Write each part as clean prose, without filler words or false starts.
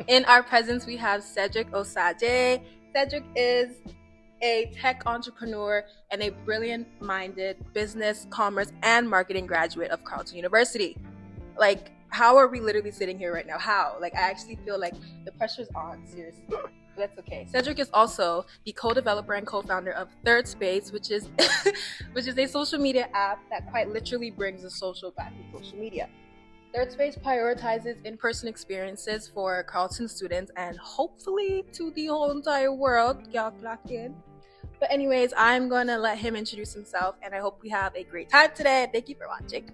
In our presence, we have Cedric Osagie. Cedric is a tech entrepreneur and a brilliant-minded business, commerce, and marketing graduate of Carleton University. Like, how are we literally sitting here right now? How? Like, I actually feel like the pressure's on, seriously. But that's okay. Cedric is also the co-developer and co-founder of Third Space, which is which is a social media app that quite literally brings the social back to social media. Third Space prioritizes in-person experiences for Carleton students and hopefully to the whole entire world. Y'all clock in. But anyways, I'm going to let him introduce himself, and I hope we have a great time today. Thank you for watching.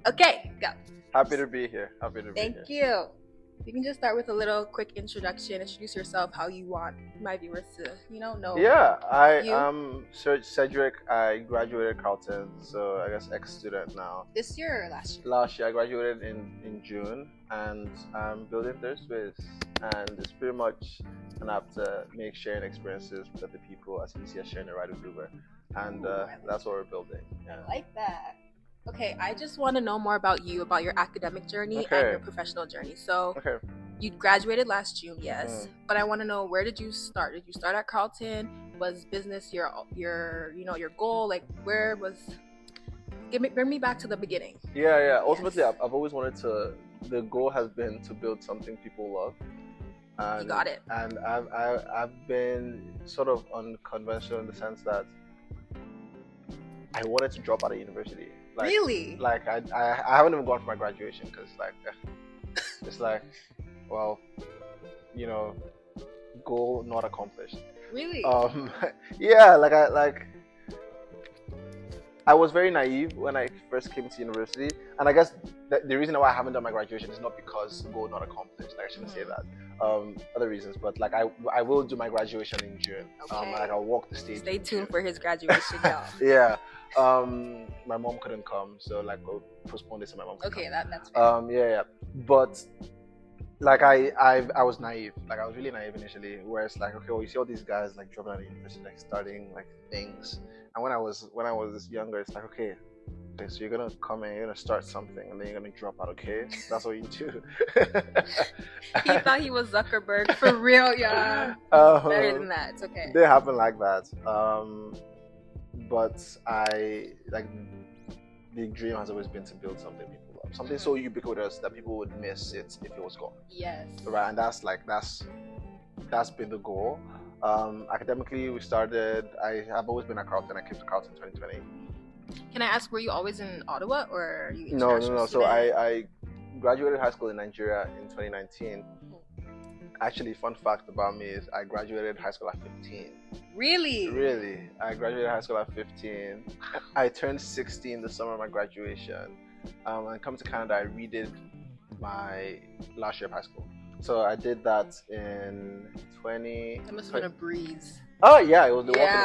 Okay, go. Happy to be here. Thank you. You can just start with a little quick introduction. Introduce yourself, how you want my viewers to, know. Yeah, I am Cedric. I graduated Carleton, so I guess ex-student now. This year or last year? Last year, I graduated in June, and I'm building Third Space, and it's pretty much an app to make sharing experiences with other people as easy as sharing a ride with Uber, and that's what we're building. Yeah. I like that. Okay, I just want to know more about you, about your academic journey and your professional journey. So, you graduated last June, yes, but I want to know, where did you start? Did you start at Carleton? Was business your goal? Like, where was? Bring me back to the beginning. Yeah. Ultimately, yes. I've always wanted to. The goal has been to build something people love. And, you got it. And I've been sort of unconventional in the sense that I wanted to drop out of university. Like, really? Like I haven't even gone for my graduation because it's like, well, goal not accomplished. Really? Yeah. I was very naive when I first came to university, and I guess the reason why I haven't done my graduation is not because goal not accomplished. Like, I shouldn't say that. Other reasons, but like I will do my graduation in June. Okay. Like, I'll walk the stage. Stay tuned for his graduation, y'all. Yeah. My mom couldn't come, so like we'll postpone this. And my mom. Okay, that's fair. Yeah. But like I was naive. Like, I was really naive initially. Where it's like, okay, well, you see all these guys like dropping out of university, like starting like things. And when I was younger, it's like, okay, so you're gonna come and you're gonna start something, and then you're gonna drop out. Okay, that's what you do. He thought he was Zuckerberg for real, yeah. Better than that. It's okay. They happen like that. But I like, the dream has always been to build something people love, something so ubiquitous that people would miss it if it was gone. Yes. Right, and that's been the goal. Academically, we started. I have always been at Carleton. I came to Carleton in 2020. Can I ask, were you always in Ottawa, or are you international? No. Student? So I graduated high school in Nigeria in 2019. Actually, fun fact about me is I graduated high school at 15. Really? Really. I graduated high school at 15. I turned 16 the summer of my graduation. And coming to Canada, I redid my last year of high school. So I did that in 20... That must have been a breeze. Oh yeah, it was the walk in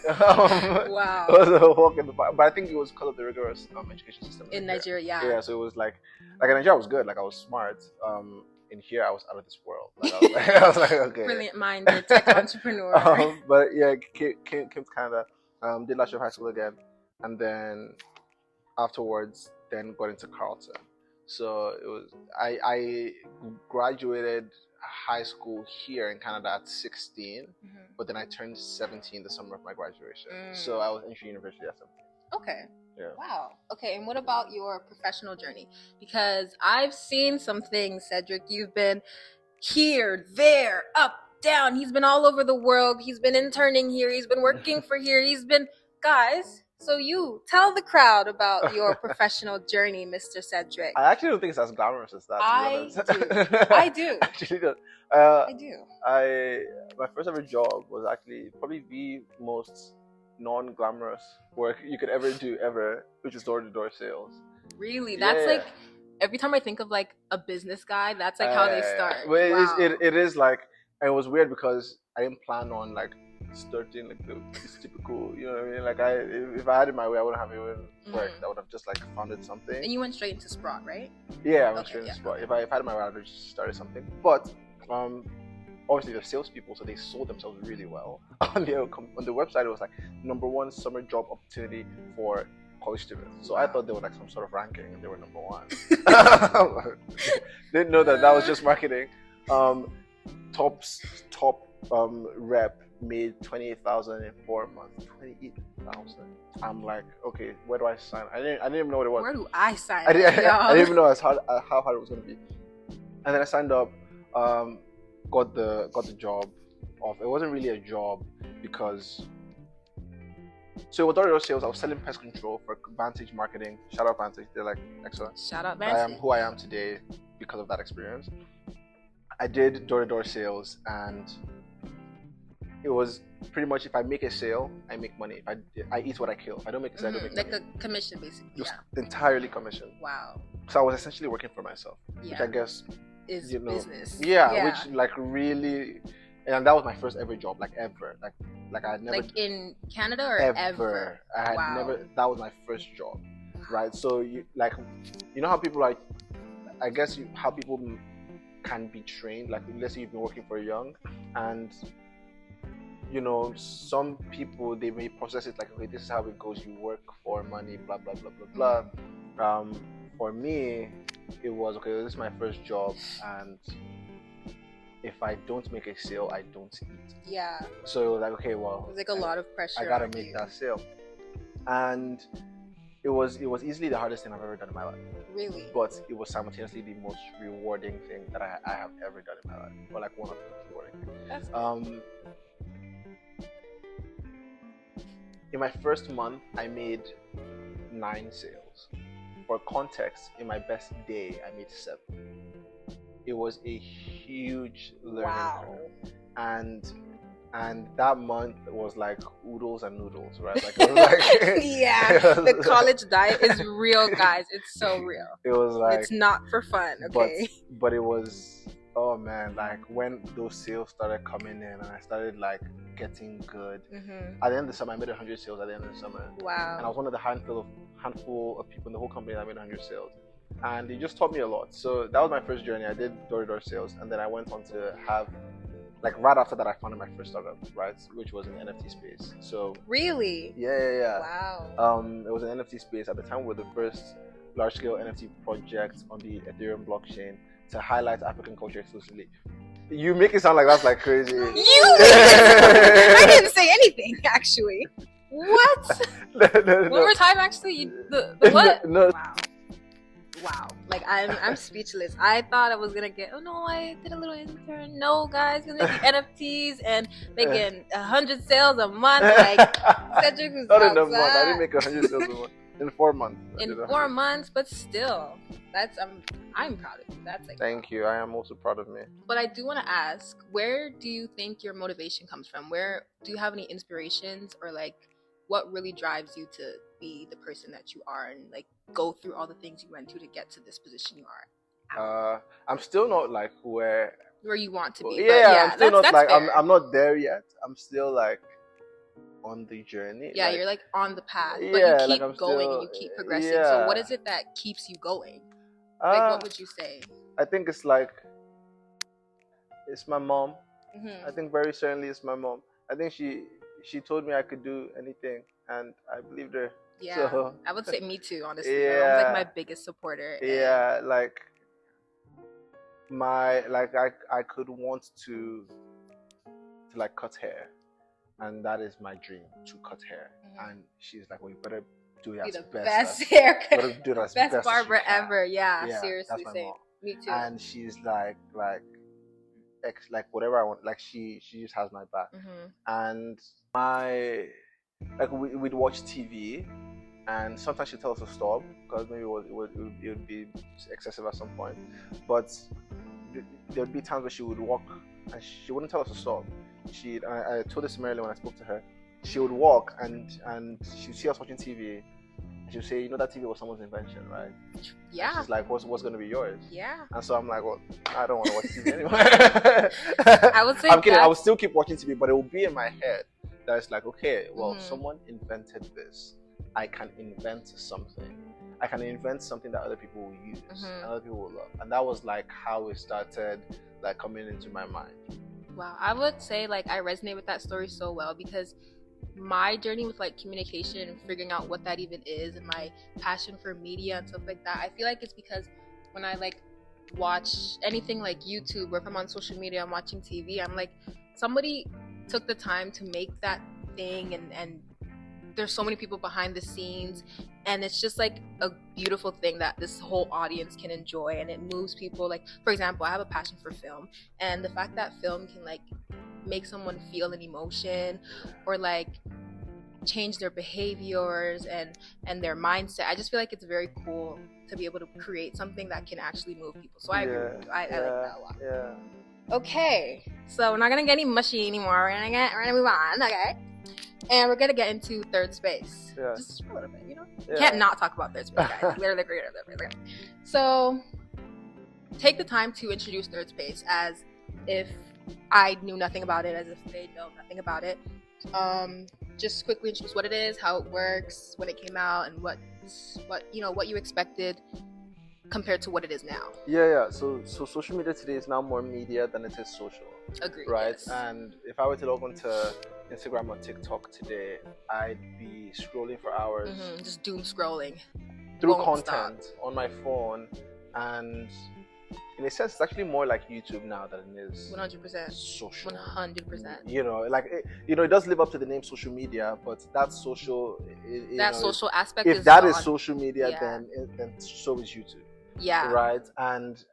the park. Wow. It was a walk in the park. But I think it was because of the rigorous education system in Nigeria. Yeah, so it was like in Nigeria I was good, like I was smart. In here I was out of this world. Like, I was like, okay. Brilliant-minded tech entrepreneur. But yeah, came to Canada, did last year of high school again, and then afterwards then got into Carleton. So it was I graduated high school here in Canada at 16, but then I turned 17 the summer of my graduation. So I was entering university at 17. Okay. Yeah. Wow. Okay, and what about your professional journey? Because I've seen some things, Cedric. You've been here, there, up, down. He's been all over the world. He's been interning here. He's been working for here. He's been... Guys, so you tell the crowd about your professional journey, Mr. Cedric. I actually don't think it's as glamorous as that. I do. Actually, don't. I do. My first ever job was actually probably the most non-glamorous work you could ever do, which is door-to-door sales. Really? That's like, every time I think of like a business guy, that's like how they start. Well, wow. it is like, and it was weird because I didn't plan on like starting like this typical, you know what I mean? Like if I had it my way, I wouldn't have even worked. I would have just like founded something. And you went straight into Sprott, right? Yeah, I went straight into Sprott. If I had it my way, I would have just started something. But obviously they're salespeople, so they sold themselves really well. On the website, it was like #1 summer job opportunity for college students. So I thought they were like some sort of ranking, and they were #1. Didn't know that was just marketing. Top rep made 28,000 in 4 months. 28,000. I'm like, okay, where do I sign? I didn't even know what it was. Where do I sign? I didn't even know how hard it was going to be. And then I signed up, got the job. It wasn't really a job because. So with door-to-door sales, I was selling pest control for Vantage Marketing. Shout out Vantage, they're like excellent. Shout out I am Vantage. who I am today because of that experience. I did door-to-door sales, and it was pretty much if I make a sale, I make money. If I eat what I kill. If I don't make a sale, I don't make money. Like a commission, basically. It was entirely commission. Wow. So I was essentially working for myself, which I guess is business. Yeah, which like really, and that was my first ever job, like ever, like I had never. Like in Canada or ever. I had never. That was my first job, right? So you know how people like, I guess how people can be trained. Like let's say you've been working for young, and some people they may process it like, okay, this is how it goes. You work for money, blah blah blah blah blah. For me, it was okay. This is my first job, and if I don't make a sale, I don't eat. Yeah. So it was like, okay, well, it was like a lot of pressure. I gotta make that sale, and it was easily the hardest thing I've ever done in my life. Really? But it was simultaneously the most rewarding thing that I have ever done in my life, or like one of the most rewarding things. That's cool. In my first month, I made 9 sales. For context, in my best day, I made 7. It was a huge learning curve, and that month was like oodles and noodles, right? Like it was like yeah, the college diet is real, guys. It's so real. It was like it's not for fun, okay? But it was, oh man, like when those sales started coming in and I started like getting good. At the end of the summer, I made 100 sales at the end of the summer. Wow. And I was one of the handful of people in the whole company that made 100 sales. And it just taught me a lot. So that was my first journey. I did door-to-door sales, and then I went on to have, like right after that, I founded my first startup, right, which was in the NFT space. So really, yeah. Wow. It was an NFT space at the time. We were the first large-scale NFT project on the Ethereum blockchain to highlight African culture exclusively. You make it sound like that's like crazy. I didn't say anything actually. What? No. One more time, actually. The what? No. Wow. Like I'm speechless. I thought I was gonna get. Oh no, I did a little intern. No, guys, gonna make NFTs and making 100 sales a month. Like Cedric was not in a month. I didn't make 100 sales a month. In 4 months. In 4 months, but still, that's I'm proud of you. That's like. Thank you. I am also proud of me. But I do want to ask, where do you think your motivation comes from? Where do you have any inspirations, or like, what really drives you to be the person that you are and like go through all the things you went to get to this position you are? I'm still not like where you want to be. Yeah, I'm still not like fair. I'm not there yet. I'm still like on the journey. Yeah, like, you're like on the path, but yeah, you keep like going still, and you keep progressing. Yeah. So what is it that keeps you going? Like, what would you say? I think it's my mom. I think very certainly it's my mom. I think she told me I could do anything, and I believed her. Yeah, so, I would say me too, honestly. Yeah, my mom's like my biggest supporter. Yeah, like I could want to like cut hair, and that is my dream, to cut hair. And she's like, well, you better do it as the best haircut, do it as best barber ever. Yeah, seriously, that's same. Me too. And she's like whatever I want. Like she just has my back. And we'd watch TV, and sometimes she'd tell us to stop because maybe it would be excessive at some point. But there would be times where she would walk and she wouldn't tell us to stop. I told this to Marilyn when I spoke to her. She would walk and she'd see us watching TV. And she'd say, that TV was someone's invention, right? Yeah. And she's like, what's going to be yours? Yeah. And so I'm like, well, I don't want to watch TV anymore. I would say I'm kidding. I would still keep watching TV, but it will be in my head that it's like, okay, well, someone invented this. I can invent something. I can invent something that other people will use and other people will love. And that was like how it started like coming into my mind. Wow, I would say like I resonate with that story so well, because my journey with like communication and figuring out what that even is, and my passion for media and stuff like that, I feel like it's because when I like watch anything like YouTube, or if I'm on social media, I'm watching TV, I'm like, somebody took the time to make that thing, and there's so many people behind the scenes, and it's just like a beautiful thing that this whole audience can enjoy, and it moves people. Like, for example, I have a passion for film, and the fact that film can like make someone feel an emotion, or like change their behaviors and their mindset, I just feel like it's very cool to be able to create something that can actually move people. So I agree with you. I like that a lot. Yeah. Okay, so we're not gonna get any mushy anymore. We're gonna move on. Okay, and we're gonna get into third space. Yeah. Just a little bit, you know. Yeah. Can't not talk about third space, guys. Literally. So take the time to introduce third space as if I knew nothing about it, as if they know nothing about it. Just quickly introduce what it is, how it works, when it came out, and what you expected compared to what it is now. Yeah. So social media today is now more media than it is social. Agreed. Right. Yes. And if I were to log onto Instagram or TikTok today, I'd be scrolling for hours. Just doom scrolling through Won't content stop. on my phone, and in a sense, it's actually more like YouTube now than it is 100%. social. 100%. You know, like it does live up to the name social media, but that social, Social aspect. If is that gone. is social media, Yeah. then so is YouTube. Yeah. Right. And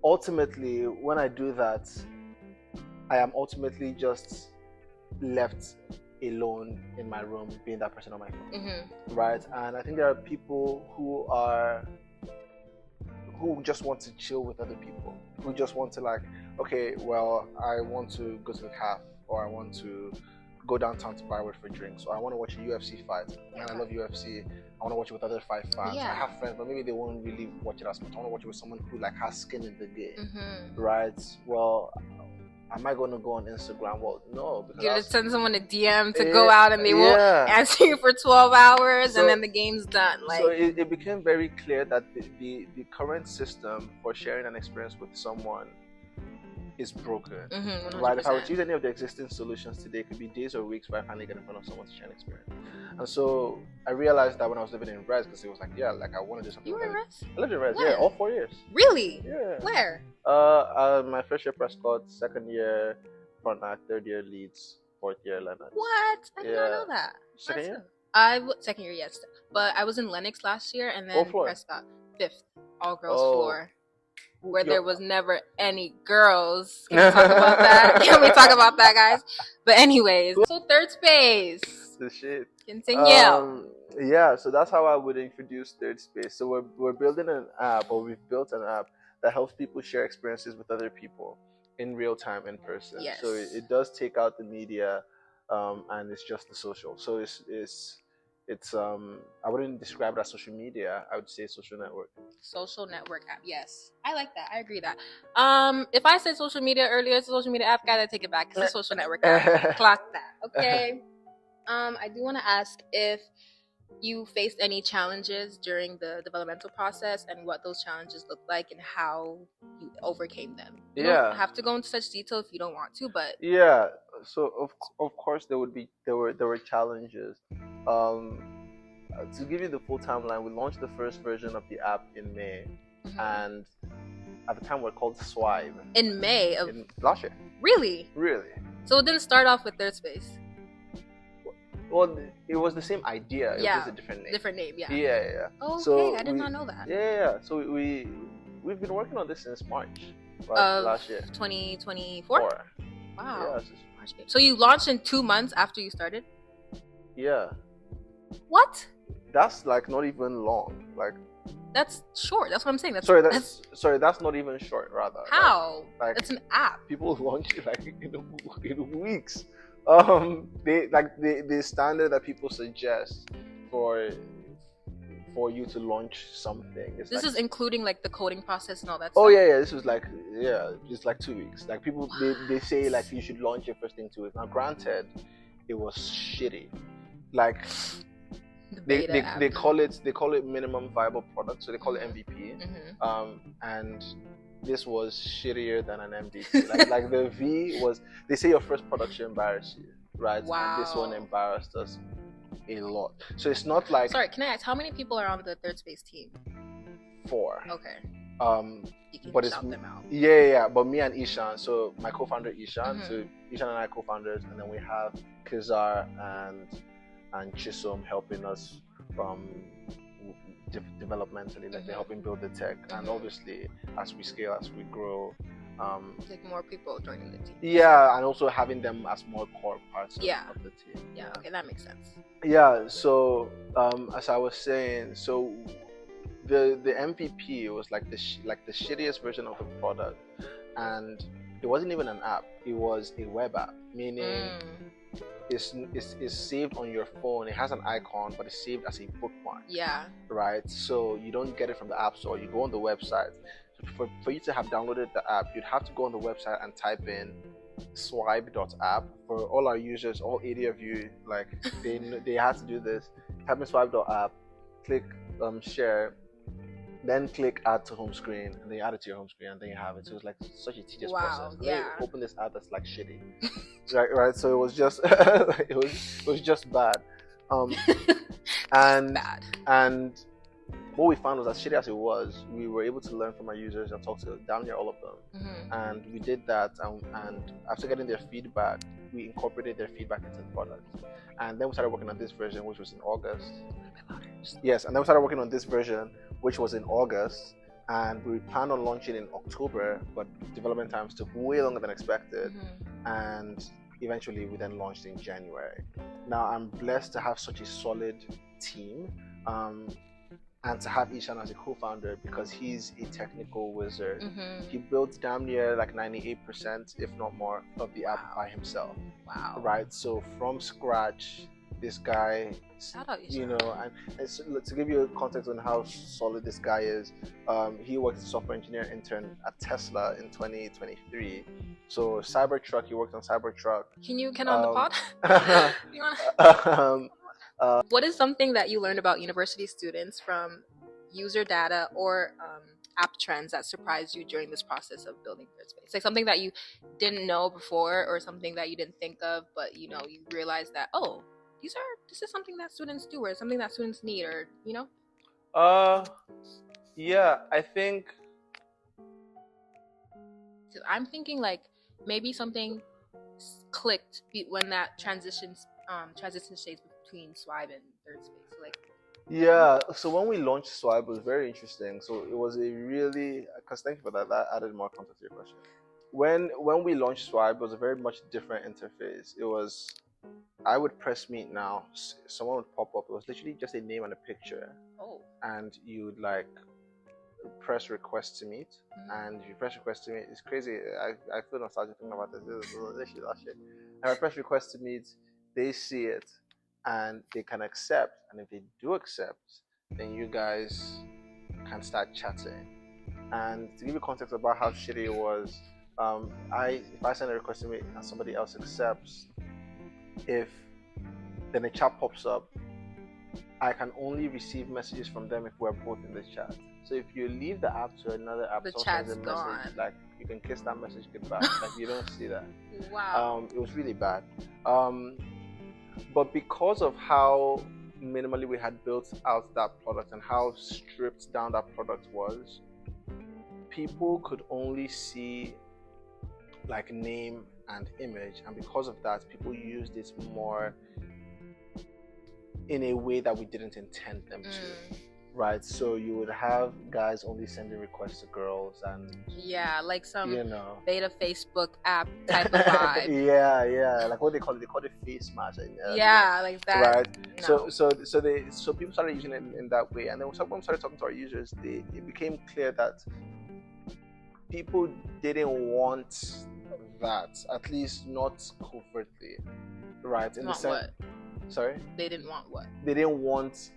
ultimately, when I do that, I am ultimately just left alone in my room, being that person on my phone. Right. And I think there are people who just want to chill with other people, who just want to like, okay, well, I want to go to the cafe, or I want to go downtown to Barwood for drinks, or I want to watch a UFC fight, and I love UFC. I want to watch it with other fight fans. Yeah. I have friends, but maybe they won't really watch it as much. I want to watch it with someone who like has skin in the game, Mm-hmm. right? Well, am I going to go on Instagram? Well, no, because You just send someone a DM to go out, and they will answer you for 12 hours, and then the game's done. Like, so it became very clear that the current system for sharing an experience with someone is broken. Right? If I were to use any of the existing solutions today, it could be days or weeks where I finally get in front of someone to share an experience. And so I realized that when I was living in Res, because it was like, like I want to do something. You were in Res? I lived in Res, Where? all 4 years. Really? Yeah. Where? My first year Prescott, second year Frontenac, third year Leeds, fourth year Leonard. What? I did not know that. Second year? Second year, yes. But I was in Lennox last year, and then What floor? Prescott, 5th, all girls floor. Where there was never any girls. Can we talk about that? Can we talk about that, guys? But anyways, so third space. The shit. Continue. Yeah, so that's how I would introduce third space. So we're building an app, or we've built an app that helps people share experiences with other people in real time, in person. Yes. So it does take out the media, and it's just the social. So it's I wouldn't describe it as social media. I would say social network. Social network app. Yes, I like that. I agree that. If I said social media earlier, it's a social media app. Gotta take it back. It's a social network app. Clock that. Okay. I do want to ask if you faced any challenges during the developmental process, and what those challenges looked like, and how you overcame them. You don't have to go into such detail if you don't want to, but so of course there were challenges. To give you the full timeline, we launched the first version of the app in May, and at the time we were called Swive. In May of last year. Really? So it didn't start off with third space. Well, it was the same idea. It was just a different name. Different name, yeah. Yeah. Oh, okay, so I did not know that. Yeah. So we've been working on this since March last year. 2024. Wow. Yeah. March. So you launched in 2 months after you started? Yeah. What? That's like not even long. Like. That's short. That's what I'm saying. That's not even short. Rather. How? Like it's an app. People launch it like in weeks. The standard that people suggest for you to launch something. This is including like the coding process and all that. Oh stuff? yeah. This was just like 2 weeks. Like people, they say like you should launch your first thing 2 weeks. Now, granted, it was shitty. Like they call it minimum viable product, so they call it MVP. And this was shittier than an MVP. like the V was, they say your first product should embarrass you, right? Wow. And this one embarrassed us a lot. So it's not like. Sorry, can I ask how many people are on the third space team? 4. Okay. You can But shout them out. Yeah. But me and Ishan, so my co-founder Ishan, Mhm. so Ishan and I co-founders, and then we have Kizar and Chisom helping us from developmentally, like they're helping build the tech, and obviously as we scale, as we grow, like more people joining the team. Yeah, and also having them as more core parts of the team. Yeah, okay, that makes sense. Yeah, so as I was saying, so the MVP was like the shittiest version of the product, and it wasn't even an app. It was a web app, meaning it's saved on your phone. It has an icon, but it's saved as a bookmark. Yeah. Right. So you don't get it from the app store. You go on the website. For you to have downloaded the app, you'd have to go on the website and type in swipe.app. For all our users, all 80 of you, like they had to do this. Type in swipe.app, click share, then click add to home screen, and then you add it to your home screen, and then you have it. So it's like such a tedious process. And then you open this app that's like shitty. right. So it was just it was just bad. And bad. And what we found was, as shitty as it was, we were able to learn from our users and talk to damn near all of them. And we did that, and after getting their feedback, we incorporated their feedback into the product. And then we started working on this version, which was in August. Yes, and then we started working on this version, which was in August, and we planned on launching in October, but development times took way longer than expected. And eventually we then launched in January. Now I'm blessed to have such a solid team, and to have Ishan as a co-founder, because he's a technical wizard. He built damn near like 98%, if not more, of the app by himself. Wow. Right. So from scratch, this guy, you know, and so, to give you a context on how solid this guy is, he worked as a software engineer intern at Tesla in 2023. So Cybertruck, he worked on Cybertruck. Can on the pod? You wanna... what is something that you learned about university students from user data or app trends that surprised you during this process of building Third Space? Like something that you didn't know before, or something that you didn't think of, but you realized that, oh, this is something that students do, or something that students need, or yeah, I think I'm thinking like maybe something clicked when that transition stage between Swipe and Third Space. Yeah, so when we launched Swipe, it was very interesting. So it was a really, because thank you for that. That added more context to your question. When we launched Swipe, it was a very much different interface. It was, I would press meet now, someone would pop up. It was literally just a name and a picture. Oh. And you would like press request to meet, and if you press request to meet, it's crazy. I feel nostalgic thinking about this. This shit. And I press request to meet, they see it, and they can accept. And if they do accept, then you guys can start chatting. And to give you context about how shitty it was, if I send a request to meet and somebody else accepts, then a chat pops up, I can only receive messages from them if we're both in the chat. So if you leave the app to another app, the chat's gone. Message, like you can kiss that message goodbye. Like you don't see that. Wow. It was really bad. But because of how minimally we had built out that product and how stripped down that product was, people could only see like name and image, and because of that, people used it more in a way that we didn't intend them to. Right, so you would have guys only sending requests to girls, and like some beta Facebook app type of vibe. yeah, like what they call it face match. Like that. Right. No. So people started using it in that way, and then when we started talking to our users, it became clear that people didn't want that, at least not covertly. Right. In not the sense, what? Sorry. They didn't want what? They didn't want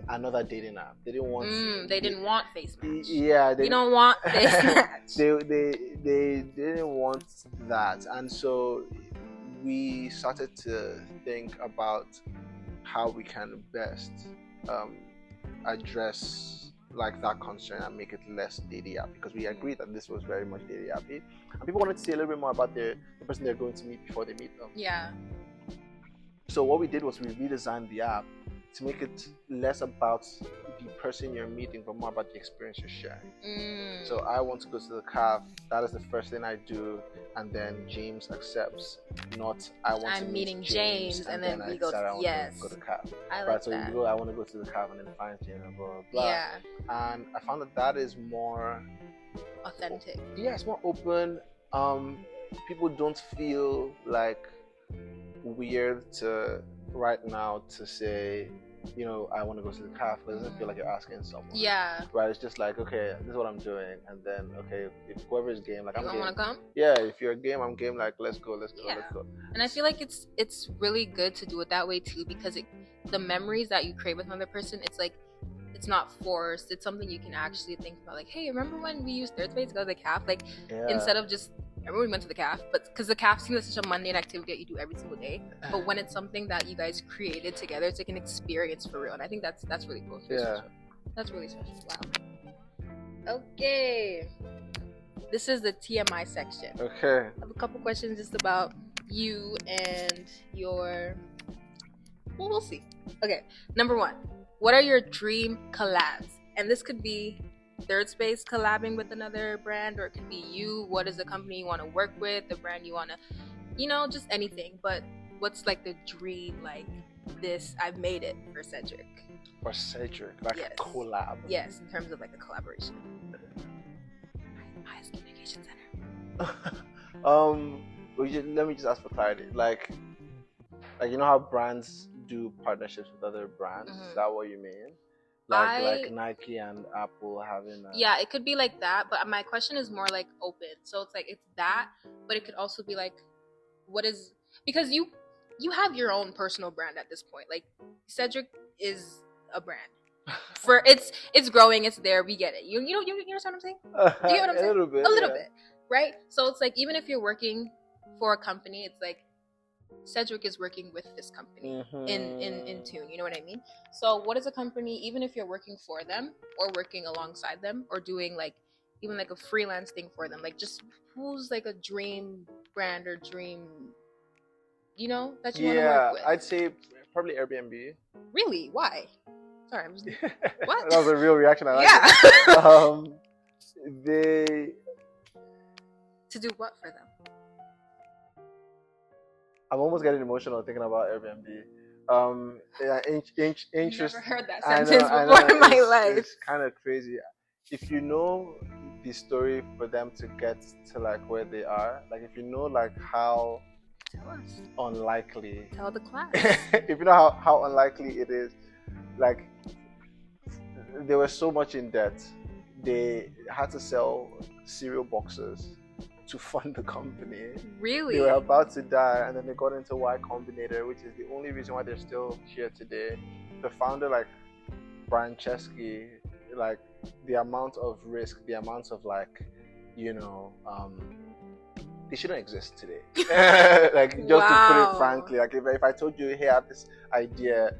another dating app. They didn't want. They didn't want face match. Yeah, they don't want face match. They didn't want that, and so we started to think about how we can best address like that concern and make it less dating app, because we agreed that this was very much dating appy, and people wanted to see a little bit more about the person they're going to meet before they meet them. Yeah. So what we did was we redesigned the app to make it less about the person you're meeting, but more about the experience you're sharing. So I want to go to the calf. That is the first thing I do, and then James accepts. Not I want to I'm meet meeting James, and then we go to go to calf. I like Right, so that. you go. I want to go to the calf, and then find James, and blah blah blah. Yeah, And I found that is more authentic. Yeah, it's more open. People don't feel like weird to right now to say, you know, I want to go to the calf, because it doesn't feel like you're asking someone. Yeah. Right. It's just like, okay, this is what I'm doing, and then okay, if whoever is game, like I'm game. Want to come? Yeah. If you're game, I'm game. Like let's go. Yeah. And I feel like it's really good to do it that way too, because the memories that you create with another person, it's like, it's not forced. It's something you can actually think about. Like, hey, remember when we used third space to go to the calf? Like, instead of just, everyone went to the calf, but because the calf seems like such a mundane activity that you do every single day. But when it's something that you guys created together, it's like an experience for real. And I think that's really cool. Special. That's really special. Wow. Okay. This is the TMI section. Okay. I have a couple questions just about you and your. Well, we'll see. Okay. Number 1. What are your dream collabs? And this could be third space collabing with another brand, or it could be you. What is the company you want to work with? The brand you want to, you know, just anything. But what's like the dream, like this, I've made it for Cedric. For Cedric, like a collab. Yes, in terms of like a collaboration. Highest Communication Center. Let me just ask for clarity. Like you know how brands do partnerships with other brands? Is that what you mean? Like Nike and Apple having Yeah, it could be like that, but my question is more like open. So it's like, it's that, but it could also be like, what is, because you have your own personal brand at this point. Like Cedric is a brand. For it's growing, it's there, we get it. You understand what I'm saying? Do you get what I'm saying? A little bit, right? So it's like, even if you're working for a company, it's like Cedric is working with this company in tune, you know what I mean? So what is a company, even if you're working for them or working alongside them or doing like even like a freelance thing for them, like just who's like a dream brand or dream, you know, that you want to work with? I'd say probably Airbnb. Really? Why? Sorry, I'm just what? That was a real reaction. I like it. They to do what for them? I'm almost getting emotional thinking about Airbnb. Interest. Never heard that sentence before in my life. It's kind of crazy. If you know the story for them to get to like where they are, like if you know like how unlikely. Tell the class. If you know how unlikely it is, like they were so much in debt, they had to sell cereal boxes to fund the company. Really? They were about to die, and then they got into Y Combinator, which is the only reason why they're still here today. The founder, like Brian Chesky, like the amount of risk, the amount of like, you know, they shouldn't exist today. Like just to put it frankly, like if I told you, hey, I have this idea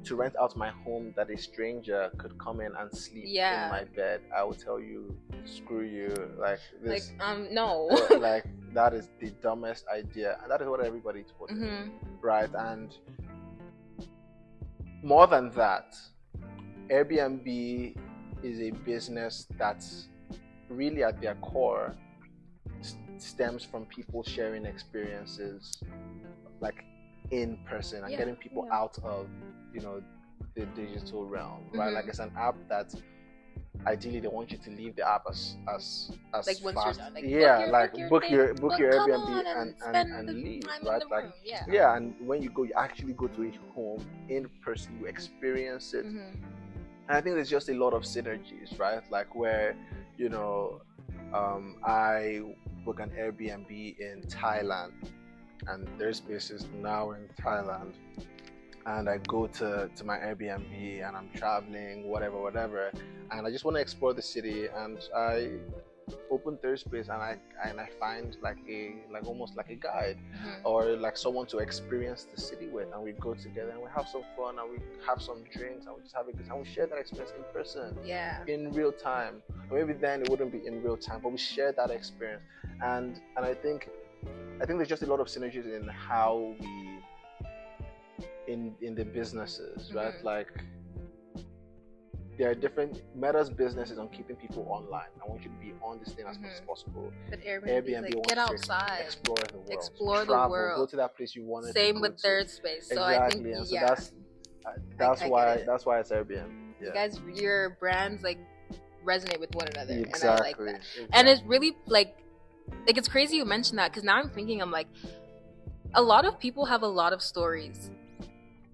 to rent out my home that a stranger could come in and sleep in my bed, I would tell you, screw you. Like this, no. Like that is the dumbest idea, and that is what everybody told me, right? And more than that, Airbnb is a business that's really at their core stems from people sharing experiences, like in person, and getting people out of, you know, the digital realm, right? Like it's an app that ideally they want you to leave the app as like fast. Once you're done, like book your Airbnb and leave, right? Like and when you go, you actually go to a home in person, you experience it. And I think there's just a lot of synergies, right? Like where, you know, I book an Airbnb in Thailand, and there's spaces now in Thailand, and I go to my Airbnb and I'm traveling, whatever, and I just want to explore the city, and I open third space and I find like almost like a guide or like someone to experience the city with, and we go together and we have some fun and we have some drinks and we just have a good time. We share that experience in person, in real time. Or maybe then it wouldn't be in real time, but we share that experience, and I think there's just a lot of synergies in how we in the businesses, right? Like there are different Meta's business is on keeping people online. I want you to be on this thing as much as possible. But Airbnb like, get outside, explore the world, explore travel, the world, go to that place you wanted. Same with third space. So exactly, I think that's why it's Airbnb. Yeah. You guys, your brands like resonate with one another, exactly, and I like that. Exactly. And it's really like it's crazy you mentioned that, because now I'm thinking, I'm like, a lot of people have a lot of stories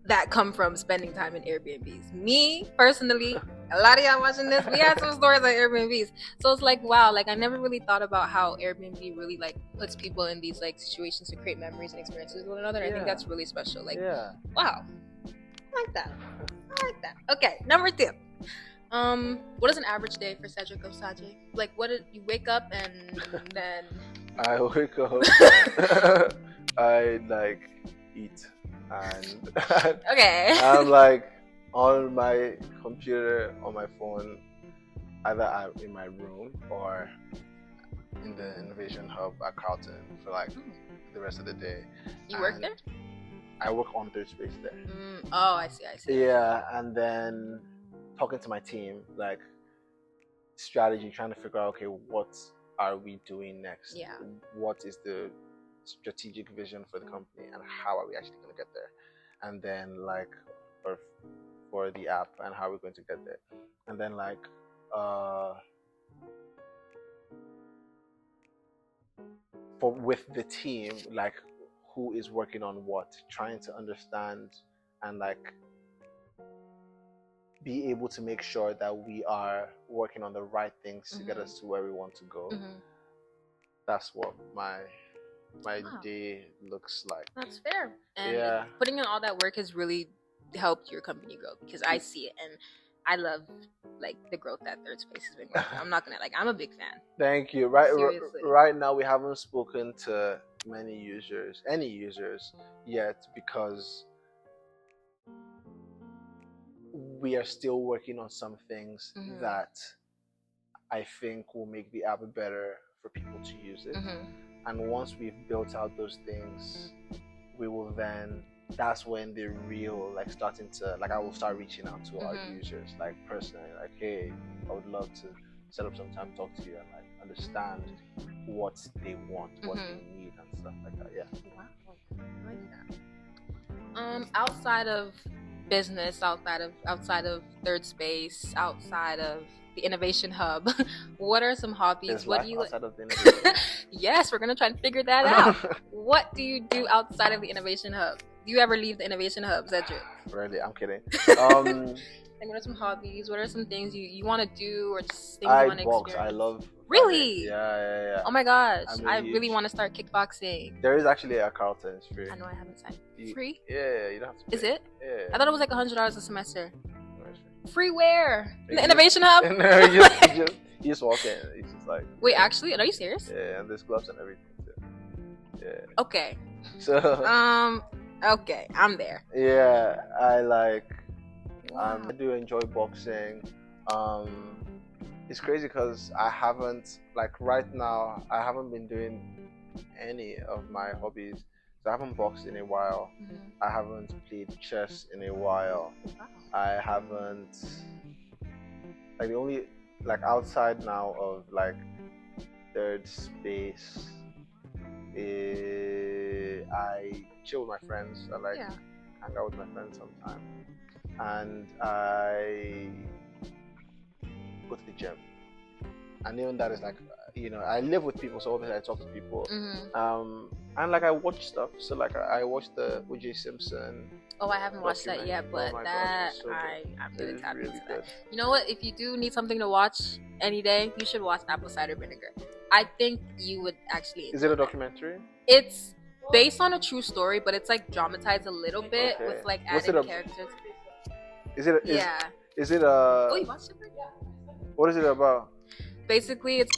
that come from spending time in Airbnbs. Me personally, a lot of y'all watching this, we had some stories on Airbnbs. So it's like, wow, like I never really thought about how Airbnb really like puts people in these like situations to create memories and experiences with one another. I think that's really special. Like, wow, I like that. Okay, number 2. What is an average day for Cedric Osagie? Like, what did you wake up and then? I wake up. I like eat. And okay. I'm like on my computer, on my phone, either I'm in my room or in the Innovation Hub at Carlton for like the rest of the day. You work there? I work on third space there. Oh, I see. Yeah, and then talking to my team, like strategy, trying to figure out, okay, what are we doing next? Yeah. What is the strategic vision for the company and how are we actually going to get there, and then like for the app and how we're going to get there, and then like for with the team, like who is working on what, trying to understand and like be able to make sure that we are working on the right things to get us to where we want to go. That's what my day looks like. That's fair. And putting in all that work has really helped your company grow, because I see it and I love like the growth that third space has been going through. I'm not gonna I'm a big fan. Thank you. Right now we haven't spoken to any users yet, because we are still working on some things that I think will make the app better for people to use it. And once we've built out those things, we will then, that's when the real like starting to like I will start reaching out to our users like personally, like, hey, I would love to set up some time to talk to you and like understand what they want, what they need and stuff like that. Wow. I like that. Outside of business, outside of third space, outside of the Innovation Hub, what are some hobbies? What do you outside of the Innovation? Yes, we're gonna try and figure that out. What do you do outside of the Innovation Hub? Do you ever leave the Innovation Hub, Cedric? Really, I'm kidding. Like, what are some hobbies? What are some things you want to do, or just things you want to experience? I love. Really? Yeah. Oh my gosh, I really want to start kickboxing. There is actually a Carlton. It's free. I know, I haven't signed. Free? Yeah, you don't have to pay. Is it? Yeah. I thought it was like $100 a semester. Free where? In the Innovation Hub? No, you just walk in. It's just like. Wait, actually, are you serious? Yeah, and there's gloves and everything too. Yeah. Okay. So. Okay, I'm there. Yeah, I like. I do enjoy boxing. It's crazy because I haven't, like right now, I haven't been doing any of my hobbies. So I haven't boxed in a while. I haven't played chess in a while. I haven't, like the only, like outside now of like third space, I chill with my friends. I like hang out with my friends sometimes. And I go to the gym, and even that is like, I live with people, so obviously I talk to people. And like I watch stuff, so like I watched the O.J. Simpson. Oh, I haven't watched that yet, but I'm really tapped into that. You know what? If you do need something to watch any day, you should watch Apple Cider Vinegar. I think you would actually. Is it a documentary? It's based on a true story, but it's like dramatized a little bit with like added characters. Is it? Is it a? Oh, you watched it? Yeah. What is it about? Basically, it's.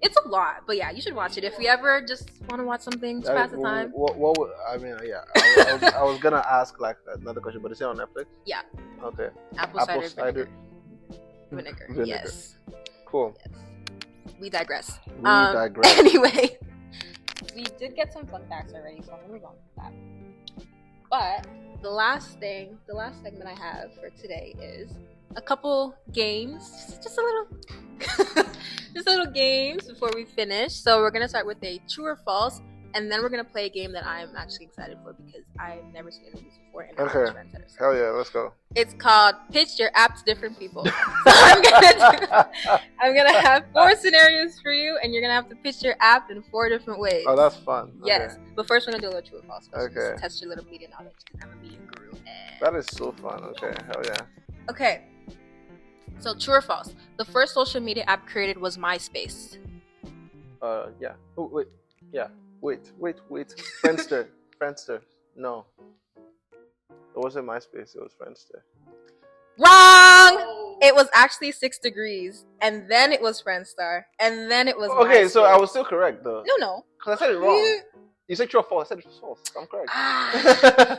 It's a lot, but yeah, you should watch it if you ever just want to watch something to pass the time. What I mean, yeah, I was gonna ask like another question, but is it on Netflix? Yeah. Okay. Apple Cider Vinegar. Vinegar. Vinegar. Yes. Cool. Yes. We digress. We digress. Anyway, we did get some fun facts already, so I'm gonna move on with that. But the last segment I have for today is a couple games, just a little games before we finish. So we're gonna start with a true or false, and then we're gonna play a game that I'm actually excited for because I've never seen any of these before. And Okay. Hell yeah, let's go. It's called Pitch Your App to Different People. So I'm gonna have 4 scenarios for you, and you're gonna have to pitch your app in 4 different ways. Oh, that's fun. Yes, Okay. but first we're gonna do a little true or false question. Okay. Just test your little media knowledge because I'm a media guru. That is so fun. Okay, hell yeah. Okay. So true or false? The first social media app created was MySpace. Yeah. Oh, wait. Yeah. Wait. Friendster. No. It wasn't MySpace, it was Friendster. Wrong! It was actually 6 Degrees, and then it was Friendstar, and then it was Okay, MySpace. so I was still correct though. No. Because I said it wrong. You said true or false. I said it was false. I'm correct.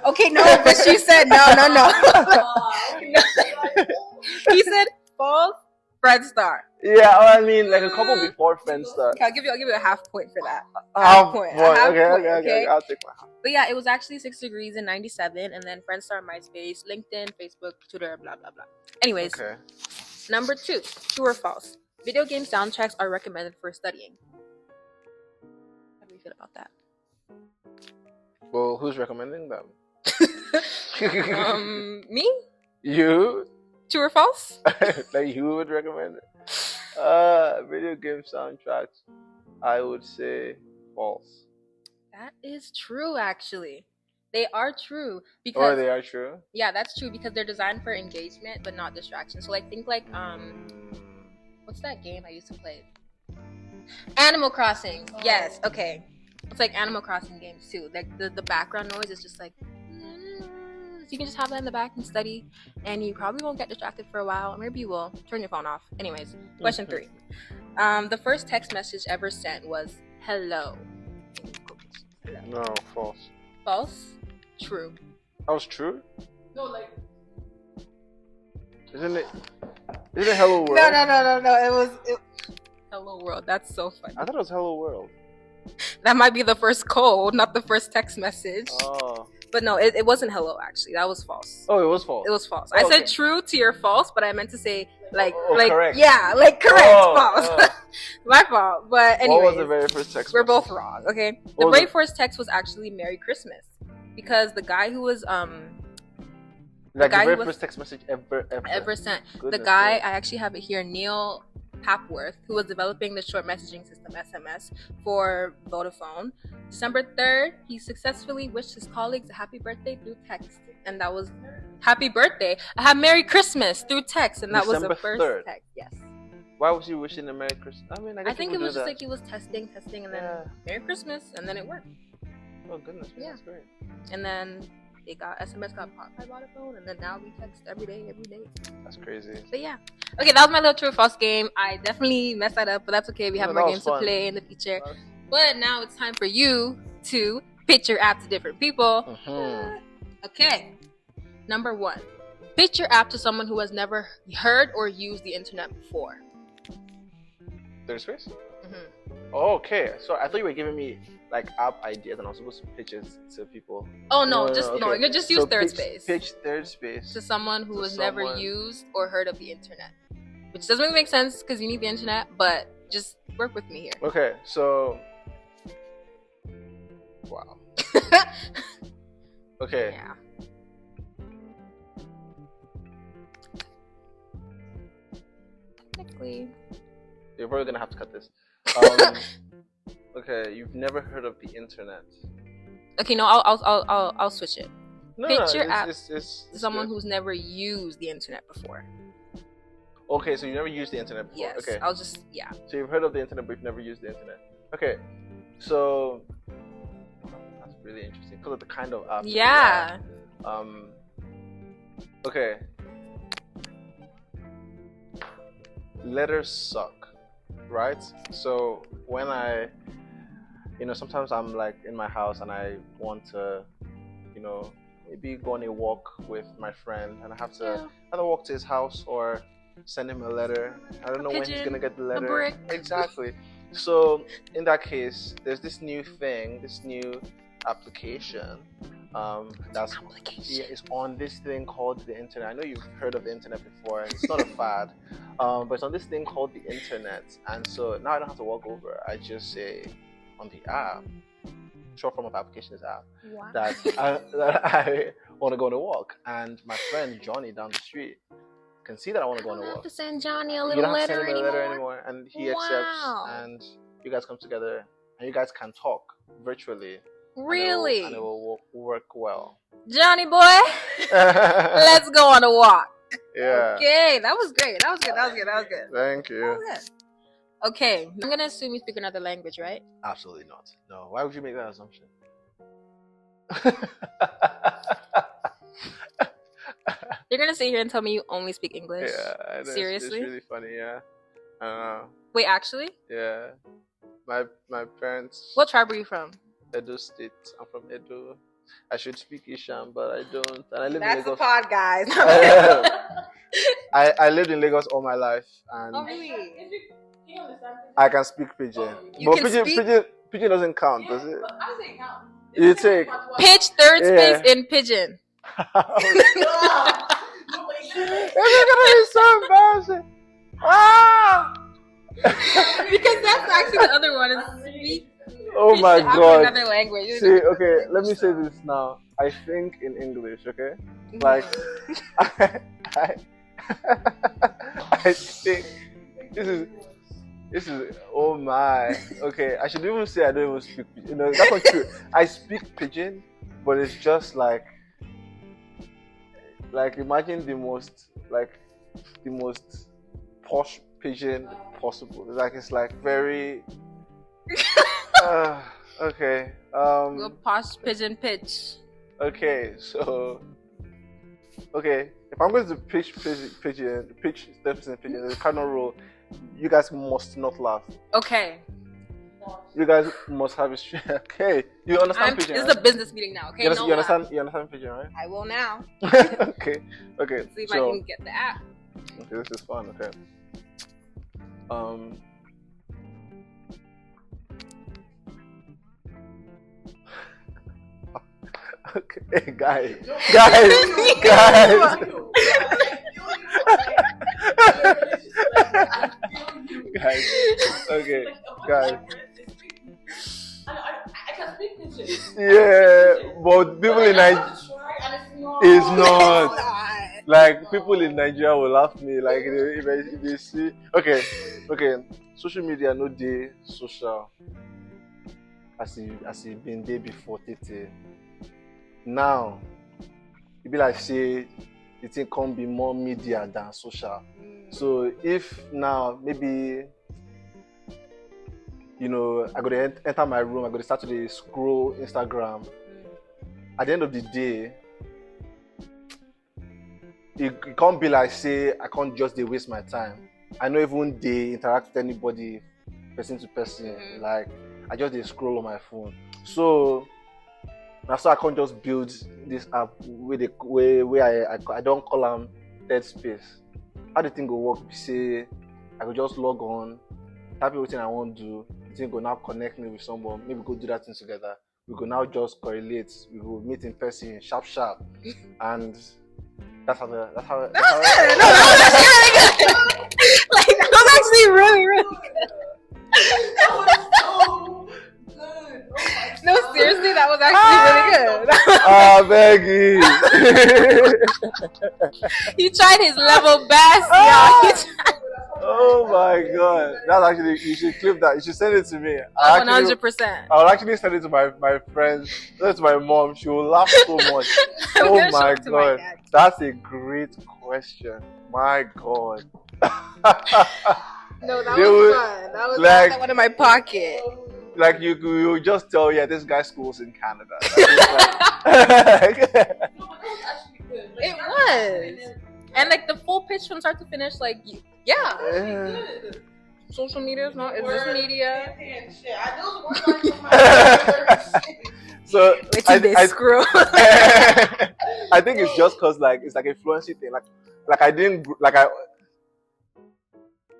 Okay, no, but she said no. He said false, Friendstar. Yeah, I mean, like a couple before Friendster. Okay, I'll give you a half point for that. Half point. point. Okay. I'll take my half. But yeah, it was actually 6 Degrees in 97, and then Friendstar, MySpace, LinkedIn, Facebook, Twitter, blah blah blah. Anyways, Okay. number 2, true or false? Video game soundtracks are recommended for studying. How do you feel about that? Well, who's recommending them? Me? You? True or false? Like you would recommend it? Video game soundtracks, I would say false. That is true, actually. They are true Oh, because they are true? yeah, that's true because they're designed for engagement but not distraction. So like think like what's that game I used to play? Animal Crossing. Oh. Yes, okay. It's like Animal Crossing games too. Like the background noise is just like so you can just have that in the back and study, and you probably won't get distracted for a while. Or maybe you will. Turn your phone off. Anyways, question 3. The first text message ever sent was hello. No, false. False? True. That was true? No, like Isn't it Hello World? No. It was Hello World. That's so funny. I thought it was Hello World. That might be the first code, not the first text message. Oh. But no, it wasn't hello, actually. That was false. Oh, it was false. It was false. Oh, I said okay. true to your false, but I meant to say like correct. Yeah, like correct, false. My fault. But anyway, What was the very first text we're message? both wrong, okay? What The was very it? first text was actually Merry Christmas. Because the guy who was Like guy the who very was- first text message ever. sent. The Goodness guy, me. I actually have it here, Neil Papworth, who was developing the short messaging system SMS for Vodafone. December 3rd, he successfully wished his colleagues a happy birthday through text. And that was happy birthday. I have Merry Christmas through text, and that was December the first 3rd. text. Yes. Why was he wishing a Merry Christmas? I mean, I guess I think it people was do just that. like he was testing, and then Yeah. Merry Christmas, and then it worked. Oh goodness, Yeah. that's great. And then SMS got popped by Vodafone, and then now we text every day. That's crazy. But yeah. Okay, that was my little true or false game. I definitely messed that up, but that's okay. We have No, more that was games to fun. play in the future. But now it's time for you to pitch your app to different people. Mhm. Okay. Number 1. Pitch your app to someone who has never heard or used the internet before. Third space? Mhm. Oh, okay. So I thought you were giving me like app ideas, and I was supposed to pitch it to people. Oh no, okay. you could just use third pitch, space. Pitch third space. To someone who To has never someone. used or heard of the internet. Which doesn't really make sense because you need the internet, but just work with me here. Okay, so wow. Okay. Yeah. Technically. You're probably gonna have to cut this. Okay, you've never heard of the internet. Okay, no, I'll switch it. No, Pitch your app it's Someone good. who's never used the internet before. Okay, so you never used the internet before. Yes. Okay. I'll just So you've heard of the internet, but you've never used the internet. Okay. So that's really interesting because of the kind of app. that you Yeah. have. Okay. Letters suck, right? So when sometimes I'm like in my house and I want to, maybe go on a walk with my friend, and I have to either walk to his house or send him a letter. I don't know when he's gonna get the letter. Brick. Exactly. So in that case, there's this new thing, this new application. That's it's on this thing called the internet. I know you've heard of the internet before. It's not a fad, but it's on this thing called the internet. And so now I don't have to walk over. I just say on the app, short form of application is app, that I want to go on a walk, and my friend Johnny down the street can see that I want to go on a walk. You don't have to send Johnny a little you don't have letter to send him a anymore. letter anymore, and he accepts, and you guys come together, and you guys can talk virtually. Really? And it will work well. Johnny boy, let's go on a walk. Yeah. Okay, that was great. That was good. Thank you. That was good. Okay, I'm gonna assume you speak another language, right? Absolutely not. No. Why would you make that assumption? You're gonna sit here and tell me you only speak English? Yeah. I know. Seriously? It's really funny. Yeah. I don't know. Wait, actually? Yeah. My parents. What tribe are you from? Edo State. I'm from Edo. I should speak Isham, but I don't. And I live in That's Lagos. the pod, guys. I lived in Lagos all my life, and Oh, really? I can speak Pidgin. You But can speak? Pidgin doesn't count, does it? I say it counts. You take. Pitch third Yeah. space in pigeon. It's so embarrassing. Ah! Because that's actually the other one. Is speak. Oh my God. Another language. See, okay, let me say this now. I think in English, okay? Like, I think this is oh my. Okay, I should even say I don't even speak Pidgin. You know, that's not true. I speak Pidgin, but it's just like imagine the most posh Pidgin possible. It's like very okay. We'll posh pigeon pitch. Okay, so if I'm going to pitch steps in pigeon, the cardinal rule, you guys must not laugh. Okay. You guys must have a straight. Okay, you understand pigeon? This Right? is a business meeting now. Okay, You no understand? laugh. You understand pigeon, right? I will now. Okay. See if So, I can get the app. okay, this is fun. Okay. Okay, guys. Okay, guys. I can speak Pidgin. Yeah, but people in Nigeria, it's not. Like, people in Nigeria will laugh me. Like, if they see. Okay. Social media no dey social as it been there before Tete. Now, it be like say the thing can be more media than social. So if now maybe I go to enter my room, I go to start to scroll Instagram. At the end of the day, it can't be like say I can't just waste my time. I know even they interact with anybody, person to person. Like I just scroll on my phone. So that's why I can't just build this app where I don't call them dead space. How the thing go work? Be say I could just log on, type everything I want to do. The thing go now connect me with someone. Maybe go do that thing together. We go now just correlate. We go meet in person, sharp, and that's how. That was good. No, that was actually really good. Like that was actually really good. That was so good. Oh my No, God. seriously, that was actually really good. Beggy. He tried his level best, y'all. Oh my God. That's actually, you should clip that. You should send it to me. 100%. I'll actually send it to my friends, send it to my mom. She will laugh so much. I'm Oh gonna show my it to my God. dad. That's a great question. My God. No, that They was would- fun. That was like- that one in my pocket. Like you just tell, yeah, this guy schools in Canada. Like, No, but that was actually good. Like, It was. And like the full pitch from start to finish, like yeah. good. Social media is not. Is this media? And shit. I know the word like from my so Wait till they screw. I think it's just cause like it's like a fluency thing. Like I didn't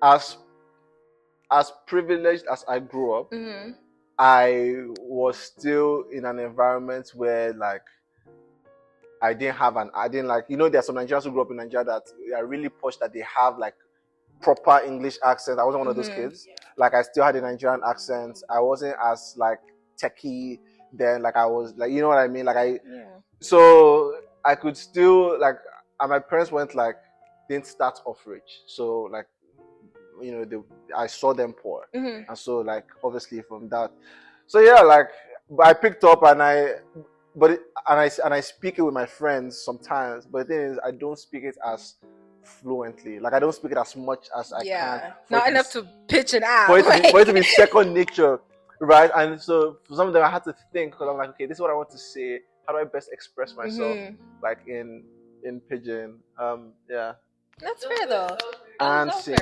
as privileged as I grew up, Mm-hmm. I was still in an environment where like I didn't like, there's some Nigerians who grew up in Nigeria that are really posh, that they have like proper English accent. I wasn't one of those kids. Like I still had a Nigerian accent. I wasn't as like techie then, like I was like, you know what I mean? Like so I could still like, and my parents didn't start off rich. So like, I saw them poor. Mm-hmm. And so like, obviously from that. So yeah, like, but I picked up and I speak it with my friends sometimes, but the thing is, I don't speak it as fluently. Like I don't speak it as much as I can. Not enough to pitch it out. For it to be second nature, right? And so for some of them, I had to think, because I'm like, okay, this is what I want to say. How do I best express myself, like in pidgin? Yeah. That's fair though. And sing.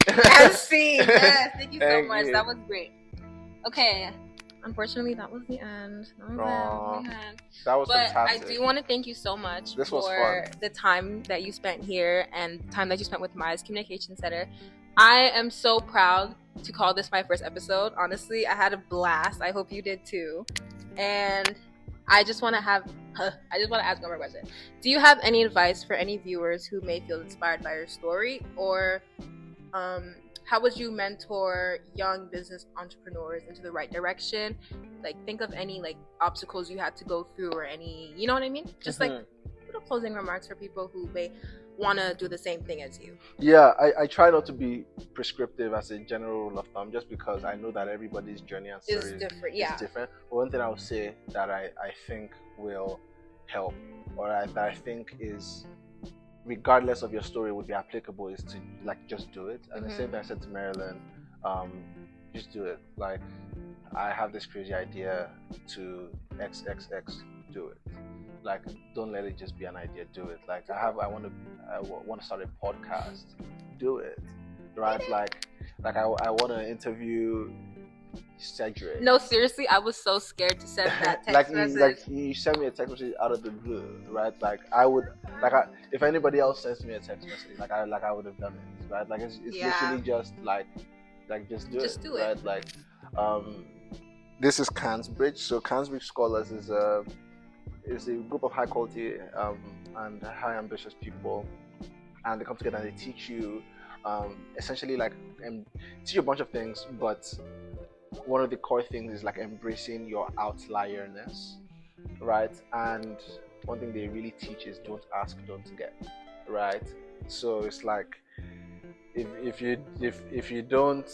And sing. Yes, thank you so Thank much. you. That was great. Okay. Unfortunately, that was the end. That was But fantastic. I do want to thank you so much This was for fun. the time that you spent here and time that you spent with Maya's Communication Center. I am so proud to call this my first episode. Honestly, I had a blast. I hope you did too. And I just want to ask one more question. Do you have any advice for any viewers who may feel inspired by your story, or how would you mentor young business entrepreneurs into the right direction? Like, think of any like obstacles you had to go through, or any, you know what I mean? Just like little closing remarks for people who may want to do the same thing as you. Yeah, I try not to be prescriptive as a general rule of thumb, just because I know that everybody's journey and story It's different. Yeah. is different. But one thing I would say that I think will help, or that I think is, regardless of your story, would be applicable, is to like just do it. And the same thing I said to Marilyn, just do it. Like, I have this crazy idea to XXX, do it. Like, don't let it just be an idea, do it. Like, I want to start a podcast, do it. Right? Like I want to interview Cedric. No, seriously, I was so scared to send that text message. You sent me a text message out of the blue, right? Like if anybody else sends me a text message, I would have done it, right? Like it's literally just just do it, right? Like this is Cansbridge. So Cansbridge Scholars is a group of high quality and high ambitious people, and they come together and they teach you essentially teach you a bunch of things, but one of the core things is like embracing your outlierness, right? And one thing they really teach is don't ask, don't get, right? So it's like if you don't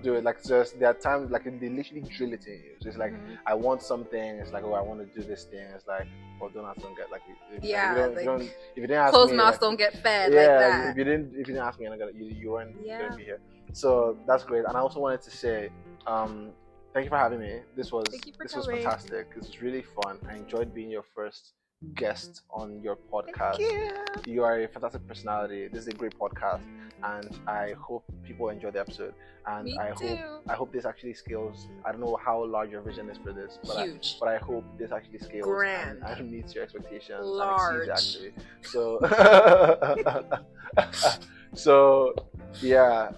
do it, like, just there are times like they literally drill it in you. So it's like, I want something, it's like, oh, I want to do this thing, it's like, oh, don't ask, don't get. Like, if you didn't ask closed me, mouths don't get fed. Yeah, like that. if you didn't ask me, you weren't gonna be here. So that's great. And I also wanted to say, thank you for having me. This was fantastic. This was really fun. I enjoyed being your first guest on your podcast. Thank you. You are a fantastic personality. This is a great podcast, and I hope people enjoy the episode. And I hope this actually scales. I don't know how large your vision is for this, but Huge. But I hope this actually scales Grand. and meets your expectations. Large. And exceeds, actually. So so yeah,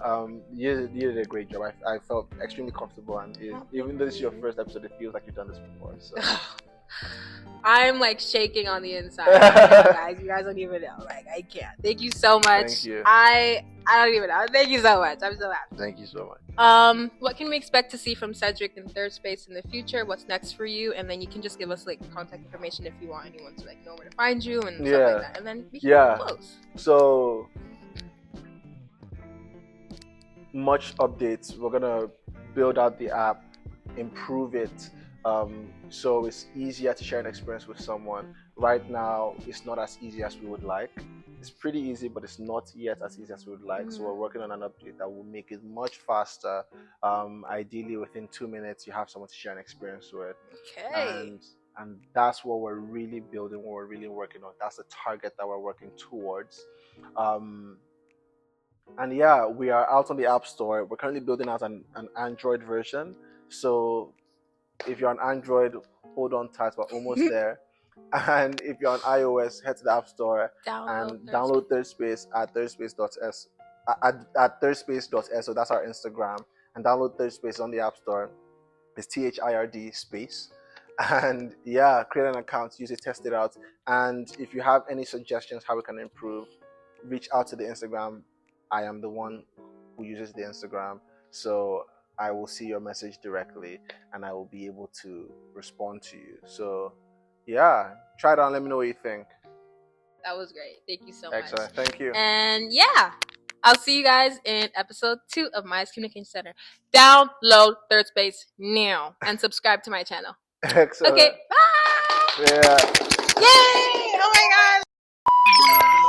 you did a great job. I felt extremely comfortable, and even though this is your first episode, it feels like you've done this before. So I'm like shaking on the inside right now, guys. You guys don't even know. Like, I can't. Thank you so much. Thank you. I don't even know. Thank you so much. I'm so happy. Thank you so much. What can we expect to see from Cedric in Third Space in the future? What's next for you? And then you can just give us like contact information if you want anyone to like know where to find you and stuff like that. And then we can close. So much updates. We're gonna build out the app, improve it, so it's easier to share an experience with someone. Right now, it's not as easy as we would like. It's pretty easy, but it's not yet as easy as we would like. So we're working on an update that will make it much faster. Ideally, within 2 minutes, you have someone to share an experience with. Okay. And that's what we're really building, what we're really working on. That's the target that we're working towards. And yeah, we are out on the App Store. We're currently building out an Android version. So if you're on Android, hold on tight, we're almost there. And if you're on iOS, head to the App Store and download Third Space at thirdspace.s. at thirdspace.so. That's our Instagram. And download Third Space on the App Store. It's THIRD space. And yeah, create an account, use it, test it out. And if you have any suggestions how we can improve, reach out to the Instagram. I am the one who uses the Instagram. So I will see your message directly and I will be able to respond to you. So yeah, try it out and let me know what you think. That was great. Thank you so much. Excellent. Thank you. And yeah, I'll see you guys in episode 2 of Myers Communication Center. Download Third Space now and subscribe to my channel. Excellent. Okay, bye. Yeah. Yay! Oh my god.